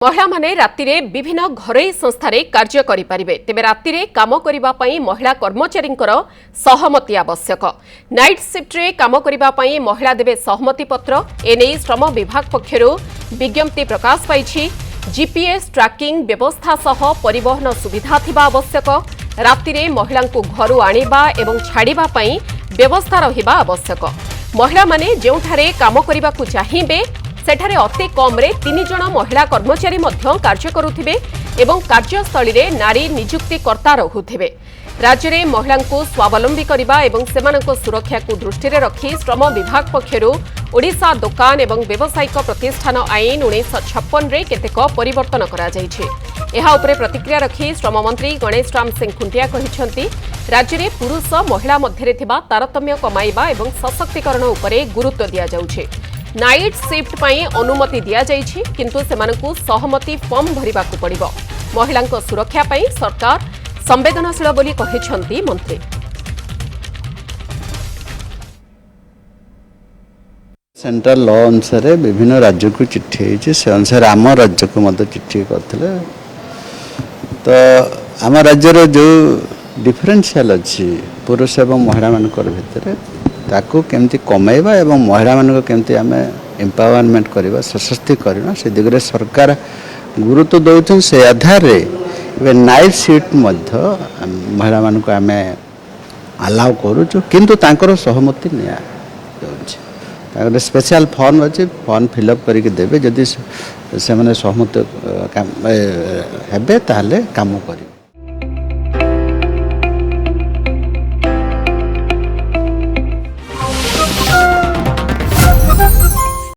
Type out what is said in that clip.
महिला माने राति रे विभिन्न घरोई संस्था रे कार्य करि परिबे तेबे राति रे काम करिबा पई महिला कर्मचारींकर सहमति आवश्यक। नाइट शिफ्ट रे काम करिबा पई महिला देबे सहमति पत्र एनै श्रम विभाग पक्षरु विज्ञप्ति प्रकाश पाइछि। जीपीएस ट्रैकिंग व्यवस्था सह परिवहन सुविधा थिबा आवश्यक। राति रे महिलांकु घरु आनिबा एवं छाडिबा पई व्यवस्था रहिबा आवश्यक। महिला माने जेउठारे काम करिबा को चाहिबे सेठारे अति कम रे 3 जण महिला कर्मचारी मध्य कार्य करुथिबे एवं कार्यस्थली रे नारी नियुक्तिकर्ता रहुथिबे। राज्य रे महिला को स्वावलंबी करिबा एवं सेमानक सुरक्षा को दृष्टि रे रखी श्रम विभाग पक्षरु ओडिशा दुकान एवं व्यावसायिक प्रतिष्ठान आईन 1956 रे केतेक परिवर्तन करा जायछि। एहा उपरे प्रतिक्रिया रखी श्रम मंत्री गणेश राम सिंह खुंटिया कहिसंती राज्य रे पुरुष महिला मध्यरे थिबा तारतम्य कमाइबा एवं सशक्तिकरण उपरे गुरुत्व दिया जाउछि। नाइट शिफ्ट पई अनुमति दिया जाइछि किंतु सेमानकु सहमति फॉर्म भरिबाकु पड़िबो। महिलांक सुरक्षा पई सरकार संवेदनशील बोली कहिसंती मंत्री। सेंट्रल लॉ अनुसार विभिन्न राज्य को चिट्ठी है से अनुसार आम राज्य को मत चिट्ठी करते तो आम राज्य जो डिफरेंशियल अच्छी पुरुष एवं महिला मान भितर ताकू केमती कमेवा एवं महिला मान केमती आम एम्पावरमेंट करवा सशक्ति करना से दिगरे सरकार गुरुत्व दौन से आधार रे नाइट शिफ्ट महिला मान को आम अलाउ करूँ किंतु तांकर सहमति निया स्पेशल फॉर्म अच्छे फॉर्म फिलअप करके देवे जदि से सहमत हेबे ताले काम करें।